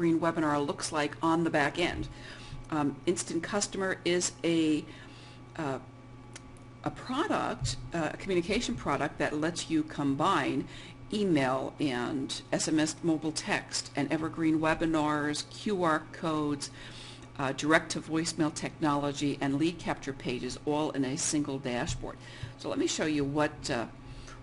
Evergreen Webinar looks like on the back end. Instant Customer is a product, a communication product that lets you combine email and SMS mobile text and Evergreen webinars, QR codes, direct to voicemail technology, and lead capture pages all in a single dashboard. So let me show you what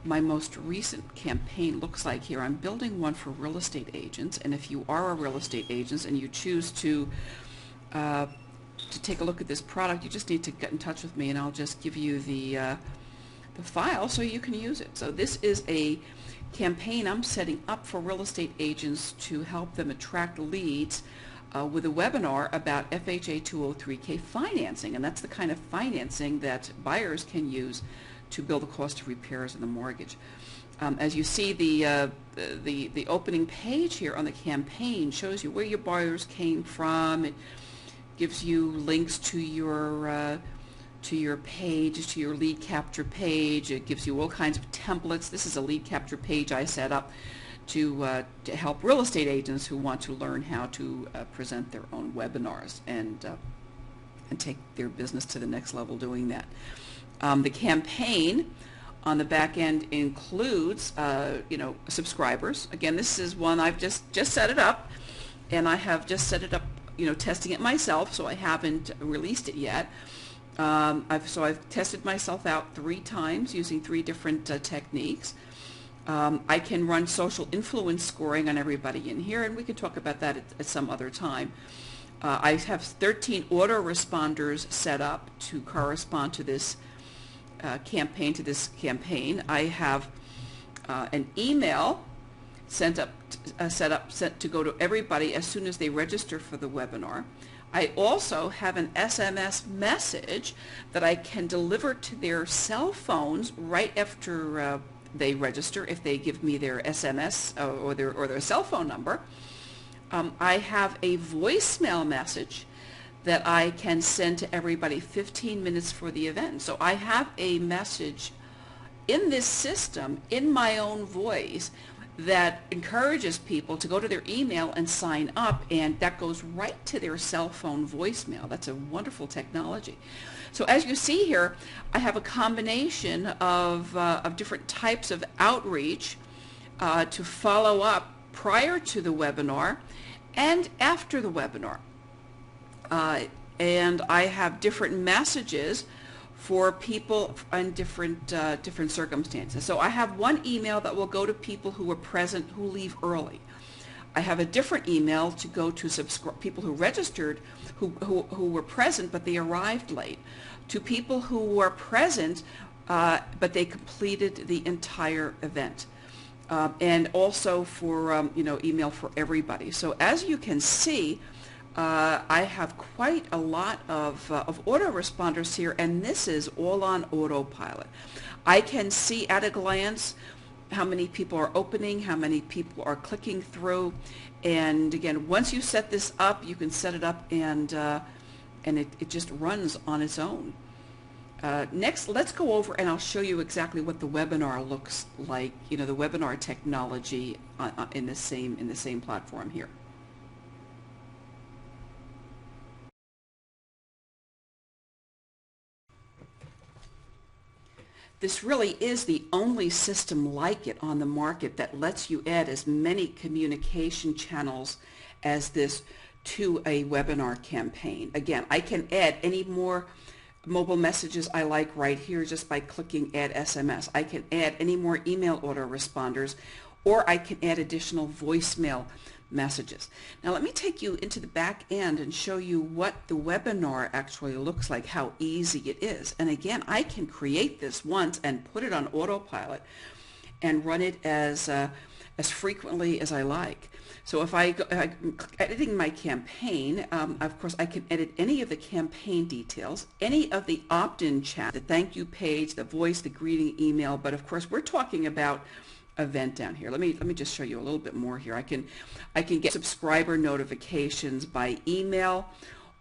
my most recent campaign looks like here. I'm building one for real estate agents, and if you are a real estate agent and you choose to take a look at this product, you just need to get in touch with me and I'll just give you the file so you can use it. So this is a campaign I'm setting up for real estate agents to help them attract leads with a webinar about FHA 203K financing, and that's the kind of financing that buyers can use to bill the cost of repairs in the mortgage. As you see, the opening page here on the campaign shows you where your buyers came from. It gives you links to your page, to your lead capture page. It gives you all kinds of templates. This is a lead capture page I set up to help real estate agents who want to learn how to present their own webinars and take their business to the next level doing that. The campaign on the back end includes subscribers. Again, this is one I've just set it up, and I have just set it up, testing it myself, so I haven't released it yet. I've tested myself out 3 times using 3 different techniques. I can run social influence scoring on everybody in here, and we can talk about that at some other time. I have 13 autoresponders set up to correspond to this campaign. I have an email set to go to everybody as soon as they register for the webinar. I also have an SMS message that I can deliver to their cell phones right after they register if they give me their SMS or their cell phone number. I have a voicemail message that I can send to everybody 15 minutes for the event. So I have a message in this system in my own voice that encourages people to go to their email and sign up, and that goes right to their cell phone voicemail. That's a wonderful technology. So as you see here, I have a combination of different types of outreach to follow up prior to the webinar and after the webinar. And I have different messages for people in different circumstances. So I have one email that will go to people who are present who leave early. I have a different email to go to people who registered who were present but they arrived late, to people who were present but they completed the entire event, and also for email for everybody. So as you can see, I have quite a lot of autoresponders here, and this is all on autopilot. I can see at a glance how many people are opening, how many people are clicking through, and again, once you set this up, you can set it up and it just runs on its own. Next, let's go over and I'll show you exactly what the webinar looks like. The webinar technology in the same platform here. This really is the only system like it on the market that lets you add as many communication channels as this to a webinar campaign. Again, I can add any more mobile messages I like right here just by clicking Add SMS. I can add any more email autoresponders, or I can add additional voicemail messages. Now let me take you into the back end and show you what the webinar actually looks like, how easy it is. And again, I can create this once and put it on autopilot and run it as frequently as I like. So if I'm editing my campaign, of course I can edit any of the campaign details, any of the opt-in chat, the thank you page, the voice, the greeting email, but of course we're talking about event down here. Let me just show you a little bit more here. I can get subscriber notifications by email,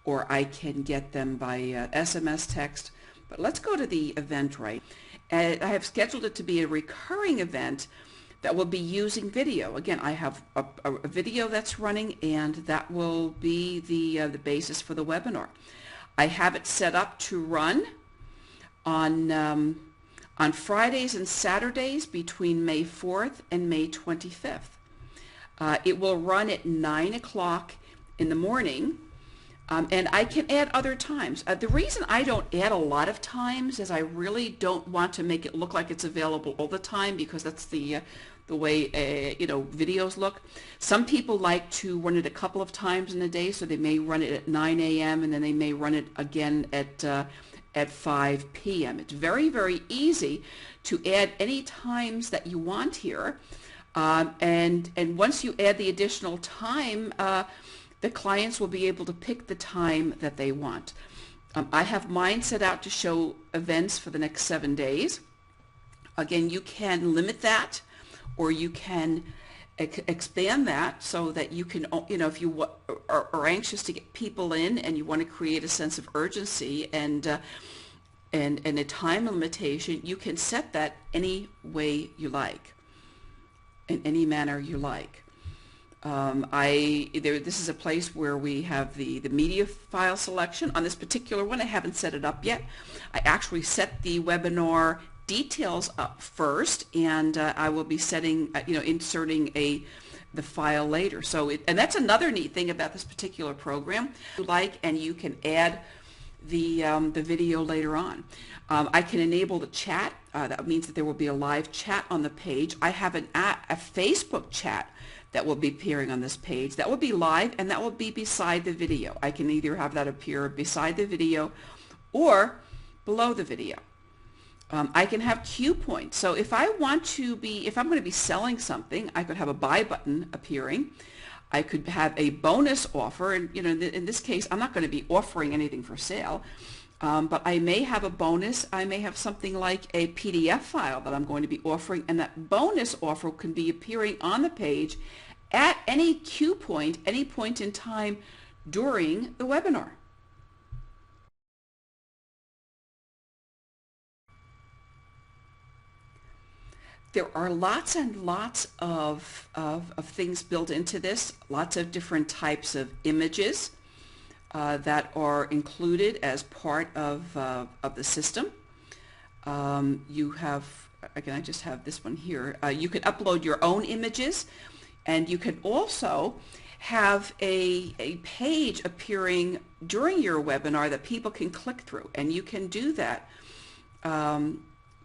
or I can get them by SMS text. But let's go to the Eventbrite. I have scheduled it to be a recurring event that will be using video. Again, I have a video that's running, and that will be the basis for the webinar. I have it set up to run on Fridays and Saturdays between May 4th and May 25th. It will run at 9 o'clock in the morning, and I can add other times. The reason I don't add a lot of times is I really don't want to make it look like it's available all the time, because that's the way videos look. Some people like to run it a couple of times in a day, so they may run it at 9 a.m. and then they may run it again at 5 p.m. It's very, very easy to add any times that you want here, and once you add the additional time, the clients will be able to pick the time that they want. I have mine set out to show events for the next 7 days. Again, you can limit that, or you can expand that so that you can, if you are anxious to get people in and you want to create a sense of urgency and a time limitation, you can set that any way you like, in any manner you like. This is a place where we have the media file selection. On this particular one, I haven't set it up yet. I actually set the webinar details up first, and I will be inserting the file later. And that's another neat thing about this particular program. And you can add the video later on. I can enable the chat. That means that there will be a live chat on the page. I have a Facebook chat that will be appearing on this page. That will be live, and that will be beside the video. I can either have that appear beside the video or below the video. I can have cue points. So if I'm going to be selling something, I could have a buy button appearing. I could have a bonus offer, and in this case, I'm not going to be offering anything for sale, but I may have a bonus. I may have something like a PDF file that I'm going to be offering, and that bonus offer can be appearing on the page at any cue point, any point in time during the webinar. There are lots and lots of things built into this, lots of different types of images that are included as part of the system. You have, again, I just have this one here. You can upload your own images, and you can also have a page appearing during your webinar that people can click through, and you can do that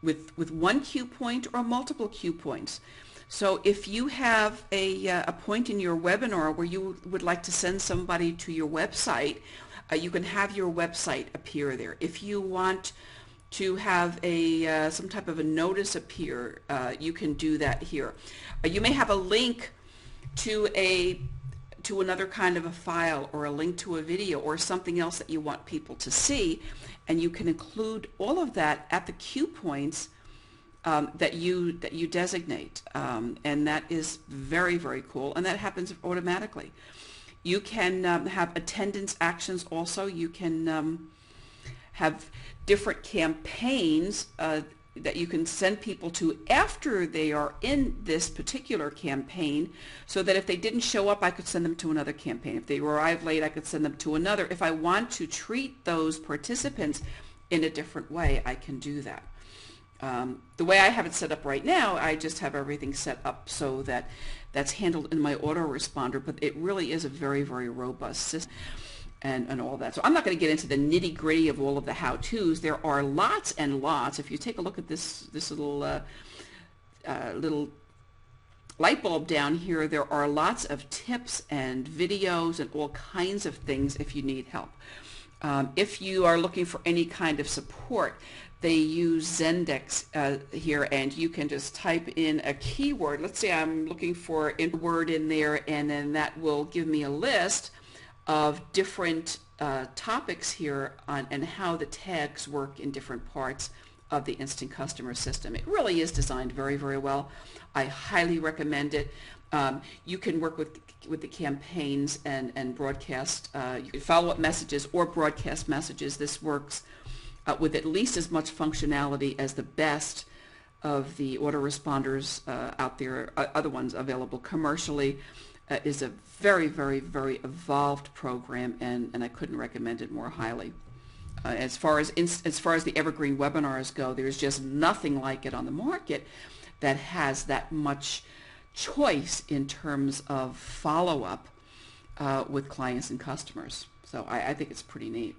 with one cue point or multiple cue points. So if you have a point in your webinar where you would like to send somebody to your website, you can have your website appear there. If you want to have some type of a notice appear, you can do that here. You may have a link to another kind of a file, or a link to a video, or something else that you want people to see, and you can include all of that at the cue points that you designate, and that is very, very cool, and that happens automatically. You can have attendance actions also. You can have different campaigns that you can send people to after they are in this particular campaign, so that if they didn't show up, I could send them to another campaign. If they arrived late, I could send them to another. If I want to treat those participants in a different way, I can do that. The way I have it set up right now, I just have everything set up so that that's handled in my autoresponder, but it really is a very, very robust system. And all that. So I'm not going to get into the nitty-gritty of all of the how-tos. There are lots and lots. If you take a look at this little light bulb down here, there are lots of tips and videos and all kinds of things if you need help. If you are looking for any kind of support, they use Zendesk here, and you can just type in a keyword. Let's say I'm looking for a word in there, and then that will give me a list of different topics here and how the tags work in different parts of the Instant Customer system. It really is designed very, very well. I highly recommend it. You can work with the campaigns and broadcast. You can follow up messages or broadcast messages. This works with at least as much functionality as the best of the autoresponders out there, other ones available commercially. Is a very, very, very evolved program, and I couldn't recommend it more highly. As far as the evergreen webinars go, there's just nothing like it on the market that has that much choice in terms of follow-up with clients and customers. So I think it's pretty neat.